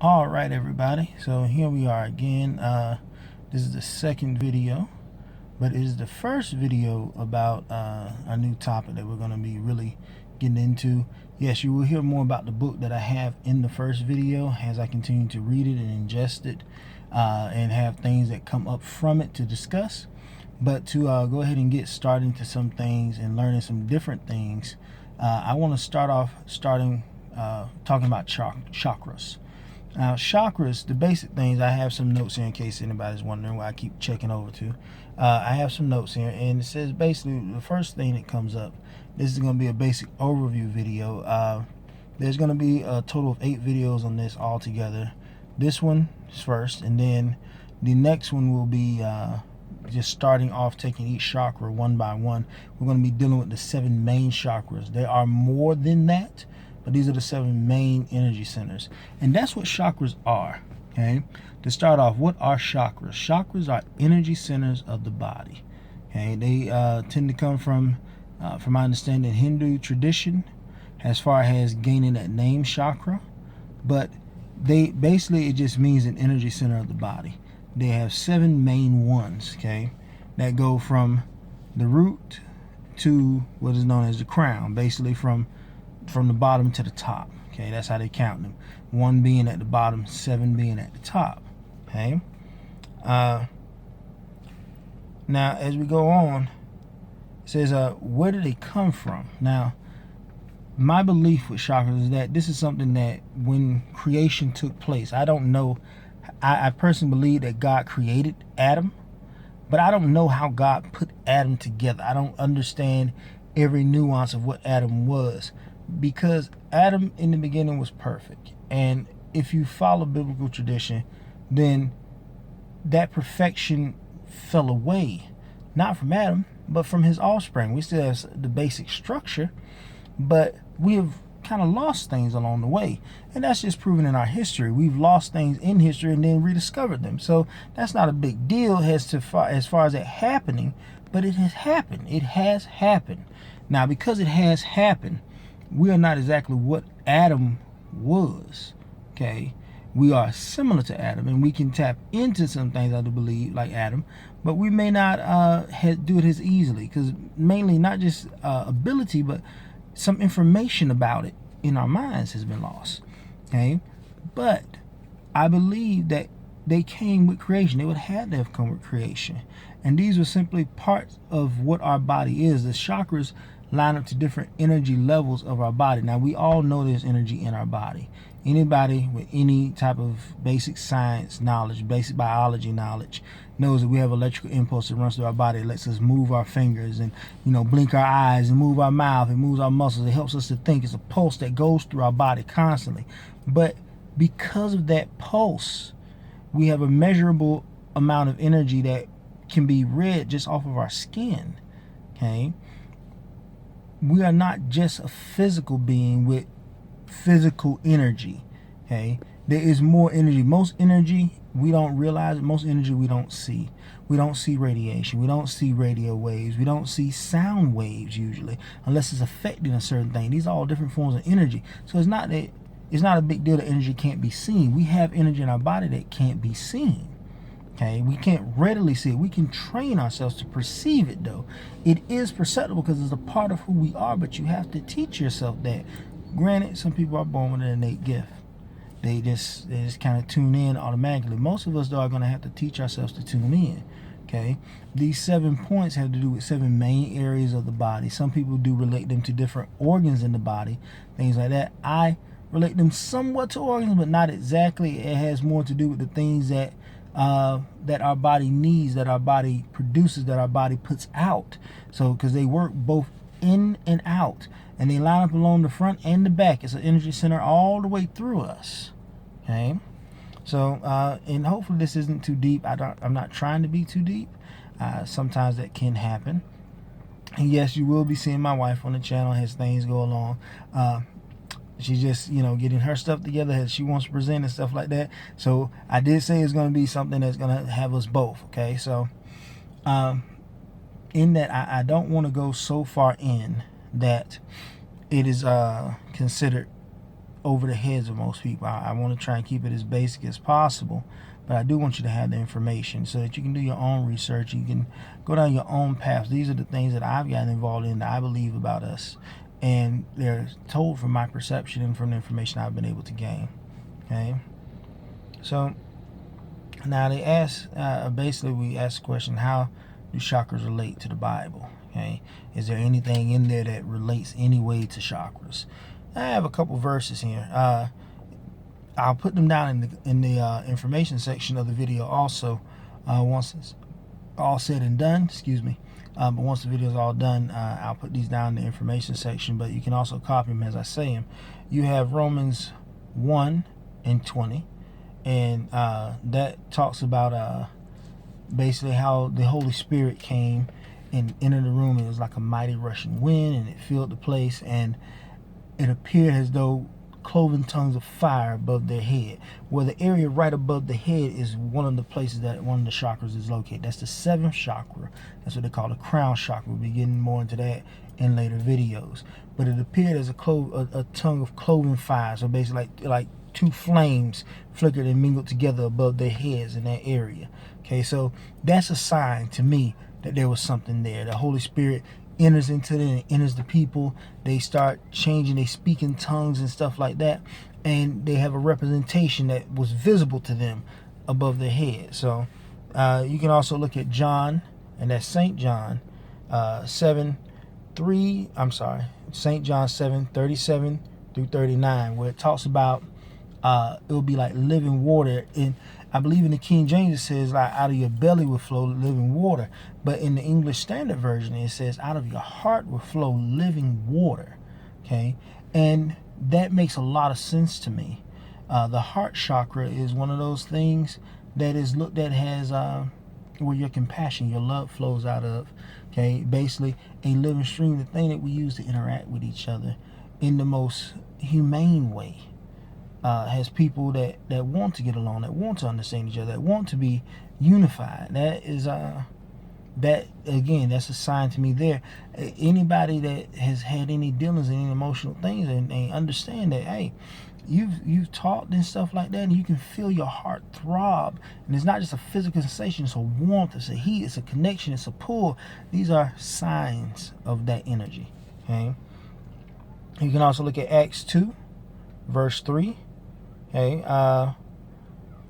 All right, everybody, so here we are again. This is the second video, but it is the first video about a new topic that we're going to be really getting into. Yes, you will hear more about the book that I have in the first video as I continue to read it and ingest it, and have things that come up from it to discuss. But to go ahead and get started into some things and learning some different things, I want to start off talking about chakras. Now, chakras, the basic things, I have some notes here in case anybody's wondering why I keep checking over to. I have some notes here, and it says basically the first thing that comes up, this is going to be a basic overview video. There's going to be a total of 8 videos on this all together. This one is first, and then the next one will be just starting off taking each chakra one by one. We're going to be dealing with the 7 main chakras. There are more than that, but these are the 7 main energy centers. And that's what chakras are, okay? To start off, what are chakras? Chakras are energy centers of the body, okay? They tend to come from my understanding, Hindu tradition, as far as gaining that name chakra. But they basically, it just means an energy center of the body. They have 7 main ones, okay? That go from the root to what is known as the crown, basically from the bottom to the top, okay? That's how they count them. 1 being at the bottom, 7 being at the top, okay? Now, as we go on, it says, where do they come from? Now, my belief with chakras is that this is something that when creation took place, I don't know, I personally believe that God created Adam, but I don't know how God put Adam together. I don't understand every nuance of what Adam was, because Adam in the beginning was perfect. And if you follow biblical tradition, then that perfection fell away, not from Adam, but from his offspring. We still have the basic structure, but we have kind of lost things along the way. And that's just proven in our history. We've lost things in history and then rediscovered them. So that's not a big deal as far as it happening, but it has happened. It has happened. Now, because it has happened, we are not exactly what Adam was, okay? We are similar to Adam, and we can tap into some things, I do believe, like Adam, but we may not do it as easily, because mainly not just ability, but some information about it in our minds has been lost, okay? But I believe that they came with creation. They would have to have come with creation, and these were simply parts of what our body is. The chakras line up to different energy levels of our body. Now, we all know there's energy in our body. Anybody with any type of basic science knowledge, basic biology knowledge, knows that we have electrical impulse that runs through our body. It lets us move our fingers and, blink our eyes and move our mouth. It moves our muscles. It helps us to think. It's a pulse that goes through our body constantly. But because of that pulse, we have a measurable amount of energy that can be read just off of our skin, okay? We are not just a physical being with physical energy, okay? There is more energy. Most energy we don't realize. Most energy we don't see. We don't see radiation. We don't see radio waves. We don't see sound waves usually, unless it's affecting a certain thing. These are all different forms of energy. So it's not a big deal that energy can't be seen. We have energy in our body that can't be seen. Okay, we can't readily see it. We can train ourselves to perceive it, though. It is perceptible because it's a part of who we are, but you have to teach yourself that. Granted, some people are born with an innate gift. They just kind of tune in automatically. Most of us, though, are going to have to teach ourselves to tune in. Okay, these 7 points have to do with 7 main areas of the body. Some people do relate them to different organs in the body, things like that. I relate them somewhat to organs, but not exactly. It has more to do with the things that our body needs, that our body produces, that our body puts out. So, because they work both in and out, and they line up along the front and the back. It's an energy center all the way through us. Okay, so and hopefully this isn't too deep. I'm not trying to be too deep. Sometimes that can happen. And yes, you will be seeing my wife on the channel as things go along. She's just, getting her stuff together as she wants to present and stuff like that. So I did say it's going to be something that's going to have us both, okay? So in that, I don't want to go so far in that it is considered over the heads of most people. I want to try and keep it as basic as possible, but I do want you to have the information so that you can do your own research. You can go down your own paths. These are the things that I've gotten involved in that I believe about us, and they're told from my perception and from the information I've been able to gain. Okay, so now they ask, basically we ask the question, how do chakras relate to the Bible? Okay, is there anything in there that relates any way to chakras? I have a couple verses here. I'll put them down in the information section of the video also, once it's all said and done. Excuse me. But once the video is all done, I'll put these down in the information section. But you can also copy them as I say them. You have Romans 1:20, and that talks about basically how the Holy Spirit came and entered the room. It was like a mighty rushing wind, and it filled the place, and it appeared as though cloven tongues of fire above their head. Well, the area right above the head is one of the places that one of the chakras is located. That's the seventh chakra. That's what they call the crown chakra. We'll be getting more into that in later videos. But it appeared as a tongue of cloven fire. So basically like two flames flickered and mingled together above their heads in that area. Okay, so that's a sign to me that there was something there. The Holy Spirit enters into them and enters the people. They start changing, they speak in tongues and stuff like that, and they have a representation that was visible to them above their head. So you can also look at John, and that's St. John St. John 7:37 through 39, where it talks about it will be like living water. And I believe in the King James it says like out of your belly will flow living water, but in the English Standard Version it says out of your heart will flow living water. Okay, and that makes a lot of sense to me. The heart chakra is one of those things that is looked at as where your compassion, your love flows out of. Okay, basically a living stream, the thing that we use to interact with each other in the most humane way. Has people that want to get along, that want to understand each other, that want to be unified. That is that again, that's a sign to me there. Anybody that has had any dealings and any emotional things and understand that, hey, you've talked and stuff like that, and you can feel your heart throb, and it's not just a physical sensation, it's a warmth, it's a heat, it's a connection, it's a pull. These are signs of that energy. Okay, you can also look at Acts 2 verse 3. Okay,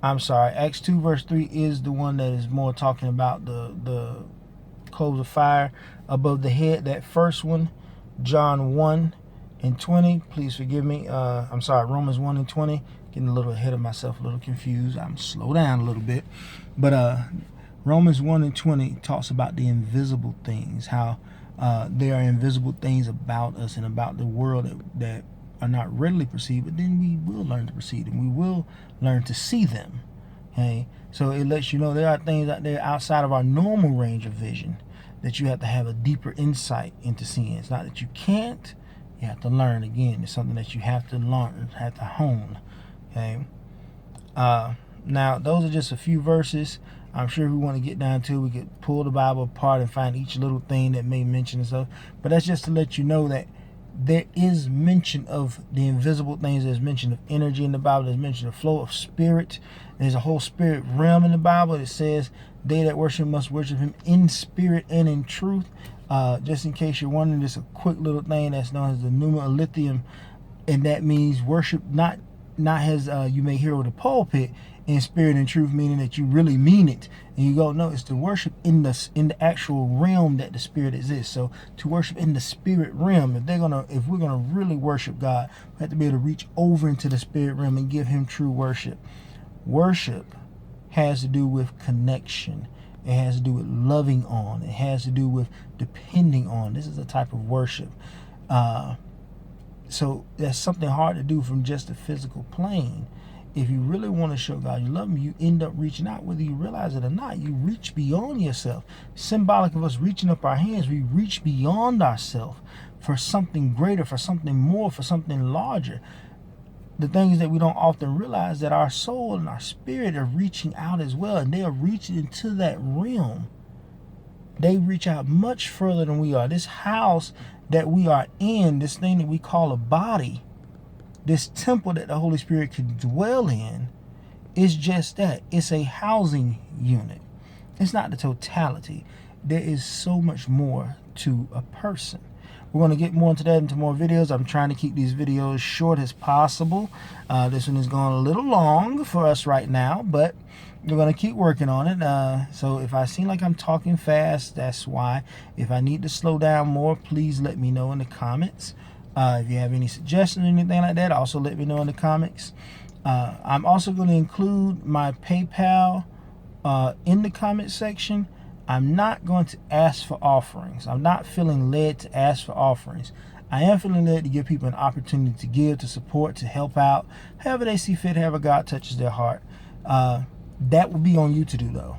Acts 2 verse 3 is the one that is more talking about the coals of fire above the head. That first one, John 1:20, please forgive me. Romans 1:20, getting a little ahead of myself, a little confused. I'm slow down a little bit. But Romans 1:20 talks about the invisible things, how there are invisible things about us and about the world that are not readily perceived, but then we will learn to perceive them. We will learn to see them. Okay, so it lets you know there are things out there outside of our normal range of vision that you have to have a deeper insight into seeing. It's not that you can't, you have to learn. Again, it's something that you have to learn, have to hone. Okay, now those are just a few verses. I'm sure if we want to get down to it, we could pull the Bible apart and find each little thing that may mention and stuff, but that's just to let you know that there is mention of the invisible things. There's mention of energy in the Bible. There's mention of flow of spirit. There's a whole spirit realm in the Bible. It says they that worship must worship him in spirit and in truth. Just in case you're wondering, there's a quick little thing that's known as the pneuma lithium, and that means worship not as you may hear over the pulpit, in spirit and truth, meaning that you really mean it. And you go, no, it's to worship in the actual realm that the spirit exists. So to worship in the spirit realm, if we're gonna really worship God, we have to be able to reach over into the spirit realm and give him true worship. Worship has to do with connection. It has to do with loving on. It has to do with depending on. This is a type of worship. So that's something hard to do from just the physical plane. If you really want to show God you love him, you end up reaching out, whether you realize it or not. You reach beyond yourself. Symbolic of us reaching up our hands, we reach beyond ourselves for something greater, for something more, for something larger. The thing is that we don't often realize that our soul and our spirit are reaching out as well, and they are reaching into that realm. They reach out much further than we are. This house that we are in, this thing that we call a body, this temple that the Holy Spirit can dwell in is just that. It's a housing unit. It's not the totality. There is so much more to a person. We're going to get more into that into more videos. I'm trying to keep these videos short as possible. This one is going a little long for us right now, but we're going to keep working on it. So if I seem like I'm talking fast, that's why. If I need to slow down more, please let me know in the comments. If you have any suggestions or anything like that, also let me know in the comments. I'm also going to include my PayPal in the comment section. I'm not going to ask for offerings. I'm not feeling led to ask for offerings. I am feeling led to give people an opportunity to give, to support, to help out, however they see fit, however God touches their heart. That will be on you to do, though.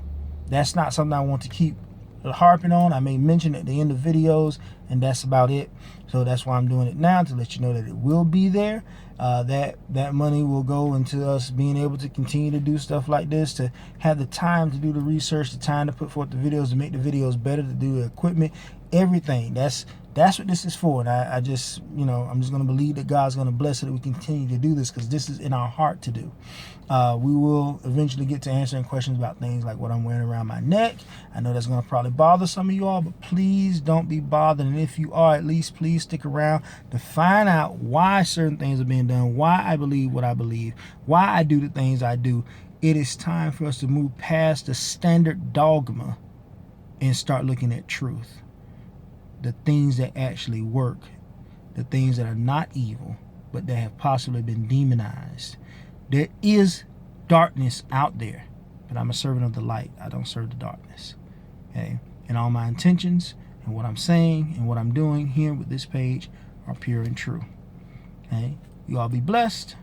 That's not something I want to keep harping on. I may mention at the end of videos, and that's about it. So that's why I'm doing it now, to let you know that it will be there. That money will go into us being able to continue to do stuff like this, to have the time to do the research, the time to put forth the videos, to make the videos better, to do the equipment, everything. That's what this is for. And I just, I'm just going to believe that God's going to bless it, that we continue to do this, because this is in our heart to do. We will eventually get to answering questions about things like what I'm wearing around my neck. I know that's going to probably bother some of you all, but please don't be bothered. And if you are, at least please stick around to find out why certain things are being done, why I believe what I believe, why I do the things I do. It is time for us to move past the standard dogma and start looking at truth. The things that actually work, the things that are not evil, but that have possibly been demonized. There is darkness out there, but I'm a servant of the light. I don't serve the darkness. Okay? And all my intentions and what I'm saying and what I'm doing here with this page are pure and true. Okay? You all be blessed.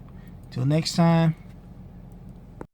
Till next time,